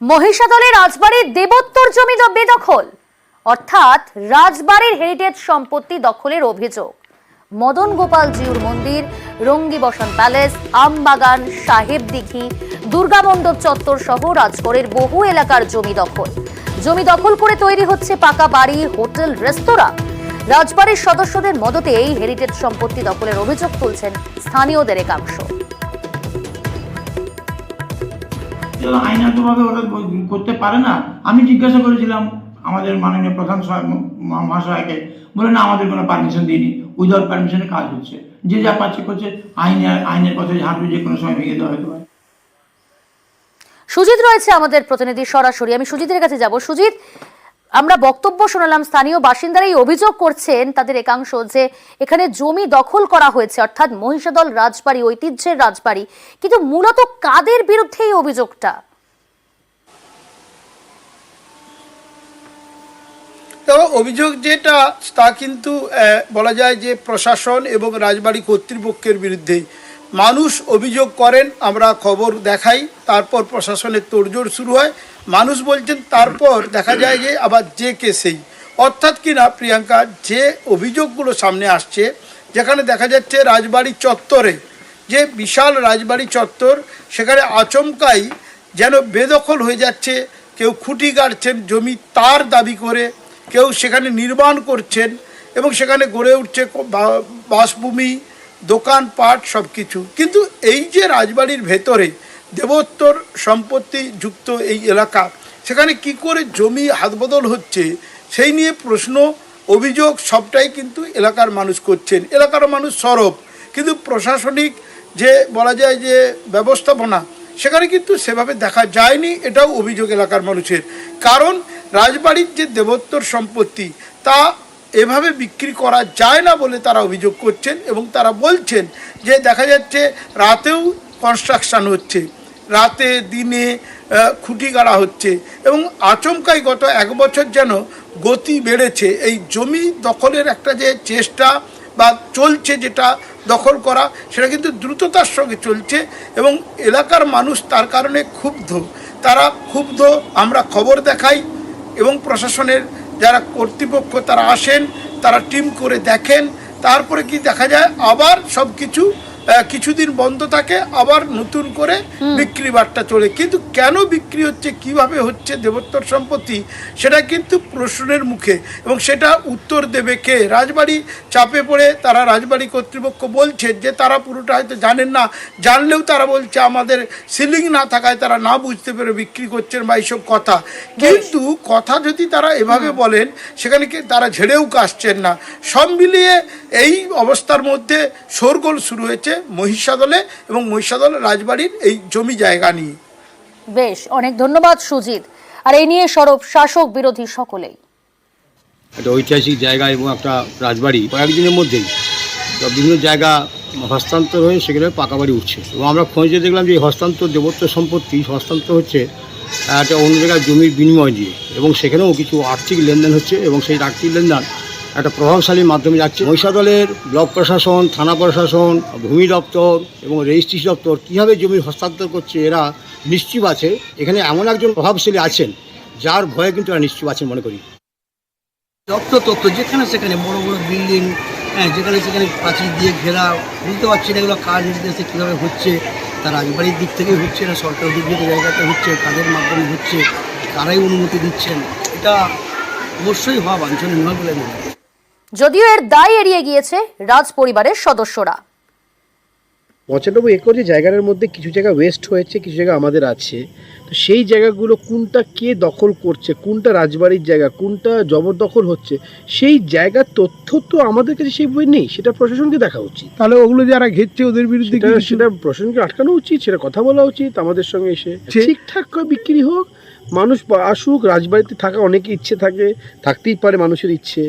মহিষাদলে রাজবাড়ির দেবোত্তর জমি বেদখল, অর্থাৎ রাজবাড়ির হেরিটেজ সম্পত্তি দখলের অভিযোগ। মদন গোপাল জিউর মন্দির, রঙ্গি বসন প্যালেস, আমবাগান, সাহেব দিঘি, দুর্গা মণ্ডপ চত্বর সহ রাজগড়ের বহু এলাকার জমি দখল করে তৈরি হচ্ছে পাকা বাড়ি, হোটেল, রেস্তোরাঁ। রাজবাড়ির সদস্যদের মদতে এই হেরিটেজ সম্পত্তি দখলের অভিযোগ তুলছেন স্থানীয়দের একাংশ। আইনানুগতভাবে ওরা করতে পারে না। আমি জিজ্ঞাসা করেছিলাম আমাদের মাননীয় প্রধান মহাশয়কে, বলে না আমাদের কোনো পারমিশন দিইনি, উইদাউট পারমিশনে কাজ হচ্ছে, যে যা পাচ্ছে করছে, আইনের কথা হাঁটবে, যে কোনো সময় ভেঙে দেওয়া হতে পারে। সুজিত রয়েছে আমাদের প্রতিনিধি সরাসরি, আমি সুজিতের কাছে যাব। সুজিত, আমরা বক্তব্য শোনালাম, স্থানীয় বাসিন্দারাই অভিযোগ করছেন তাদের একাংশ যে এখানে জমি দখল করা হয়েছে, অর্থাৎ মহিষাদল রাজবাড়ি ঐতিহ্যের রাজবাড়ি, কিন্তু মূলত কাদের বিরুদ্ধে এই অভিযোগটা? অভিযোগ যেটা তা কিন্তু বলা যায় যে প্রশাসন এবং রাজবাড়ি কর্তৃপক্ষের বিরুদ্ধে। মানুষ অভিযোগ করেন, আমরা খবর দেখাই, তারপর প্রশাসনের তোড়জোড় শুরু হয়। মানুষ বলছেন, তারপর দেখা যায় যে আবার যে কেসেই, অর্থাৎ কিনা প্রিয়াঙ্কা, যে অভিযোগগুলো সামনে আসছে, যেখানে দেখা যাচ্ছে রাজবাড়ি চত্বরে, যে বিশাল রাজবাড়ি চত্বর, সেখানে আচমকাই যেন বেদখল হয়ে যাচ্ছে। কেউ খুঁটি গাড়ছেন জমি তার দাবি করে, কেউ সেখানে নির্মাণ করছেন এবং সেখানে গড়ে উঠছে বাসভূমি, দোকানপাট, সব কিছু। কিন্তু এই যে রাজবাড়ির ভেতরে দেবোত্তর সম্পত্তি যুক্ত এই এলাকা, সেখানে কি করে জমি হাতবদল হচ্ছে সেই নিয়ে প্রশ্ন, অভিযোগ সবটাই কিন্তু এলাকার মানুষ করছেন। এলাকার মানুষ সরব, কিন্তু প্রশাসনিক যে বলা যায় যে ব্যবস্থাপনা, সেখানে কিন্তু সেভাবে দেখা যায়নি, এটাও অভিযোগ এলাকার মানুষের। কারণ রাজবাড়ির যে দেবোত্তর সম্পত্তি, তা এভাবে বিক্রি করা যায় না বলে তারা অভিযোগ করছেন। এবং তারা বলছেন যে দেখা যাচ্ছে রাতেও কনস্ট্রাকশান হচ্ছে, রাতে দিনে খুঁটি গাড়া হচ্ছে, এবং আচমকাই গত 1 বছর যেন গতি বেড়েছে এই জমি দখলের একটা যে চেষ্টা বা চলছে, যেটা দখল করা, সেটা কিন্তু দ্রুততার সঙ্গে চলছে এবং এলাকার মানুষ তার কারণে ক্ষুব্ধ। তারা ক্ষুব্ধ, আমরা খবর দেখাই এবং প্রশাসনের যারা কর্তৃপক্ষ তারা আসেন, তারা টিম করে দেখেন, তারপরে কি দেখা যায় আবার সব কিছু কিছুদিন বন্ধ থাকে, আবার নতুন করে বিক্রি বাট্টা চলে। কিন্তু কেন বিক্রি হচ্ছে, কিভাবে হচ্ছে দেবোত্তর সম্পত্তি, সেটা কিন্তু প্রশ্নের মুখে, এবং সেটা উত্তর দেবে কে? রাজবাড়ি চাপে পড়ে তারা, রাজবাড়ি কর্তৃপক্ষ বলছে যে তারা পুরোটা হয়তো জানেন না, জানলেও তারা বলছে আমাদের সিলিং না থাকায় তারা না বুঝতে পেরে বিক্রি করছেন বা এইসব কথা। কিন্তু কথা যদি তারা এভাবে বলেন, সেখানে কি তারা ঝেড়েও কাশছেন না। সব মিলিয়ে এই অবস্থার মধ্যে শোরগোল শুরু হয়েছে মহিষাদলে এবং মহিষাদল রাজবাড়ির এই জমি জায়গা নিয়ে। বেশ, অনেক ধন্যবাদ সুজিত। আর এই নিয়ে সরব শাসক বিরোধী সকলেই। একটা ঐতিহাসিক জায়গা এবং একটা রাজবাড়ি কয়েকদিনের মধ্যেই বিভিন্ন জায়গা হস্তান্তর হয়ে সেখানে পাকা বাড়ি উঠছে। এবং আমরা খোঁজে দেখলাম যে এই হস্তান্তর দেবোত্তর সম্পত্তি হস্তান্তর হচ্ছে একটা অন্য জায়গায় জমির বিনিময় দিয়ে, এবং সেখানেও কিছু আর্থিক লেনদেন হচ্ছে, এবং সেই আর্থিক লেনদেন একটা প্রভাবশালীর মাধ্যমে যাচ্ছে। মহিষাদলের ব্লক প্রশাসন, থানা প্রশাসন, ভূমি দপ্তর এবং রেজিস্ট্রি দপ্তর কীভাবে জমি হস্তান্তর করছে এরা নিশ্চুপ আছে। এখানে এমন একজন প্রভাবশালী আছেন যার ভয়ে কিন্তু এরা নিশ্চুপ আছেন মনে করি। তথ্য যেখানে সেখানে বড় বড় বিল্ডিং, যেখানে সেখানে প্রাচীর দিয়ে ঘেরা, বুঝতে পারছি না এগুলো কার নির্দেশে কীভাবে হচ্ছে। তার রাজবাড়ির দিক থেকে হচ্ছে না সরকার দিক থেকে জায়গাতে হচ্ছে, কাদের মাধ্যমে হচ্ছে, কারাই অনুমতি দিচ্ছেন, এটা অবশ্যই হওয়া বাঞ্ছনীয় নয় বলে মনে হয়। যদিও এর দায় এড়িয়ে গিয়েছে রাজ পরিবারের সদস্যরা। 95 একর যে জায়গার মধ্যে কিছু জায়গা ওয়েস্ট হয়েছে, কিছু জায়গা আমাদের আছে, তো সেই জায়গাগুলো কোনটা কে দখল করছে, কোনটা রাজবাড়ির জায়গা, কোনটা জবরদখল হচ্ছে, সেই জায়গার তথ্য তো আমাদের কাছে সেইভাবে নেই। সেটা প্রশাসনকে দেখা উচিত। তাহলে ওগুলো যারা ঘেরছে ওদের বিরুদ্ধে সেটা প্রশাসনকে আটকানো উচিত, সেটা কথা বলা উচিত আমাদের সঙ্গে এসে। ঠিকঠাক বিক্রি হোক, মানুষ আসুক। রাজবাড়িতে থাকা অনেকে ইচ্ছে থাকে, থাকতেই পারে মানুষের ইচ্ছে।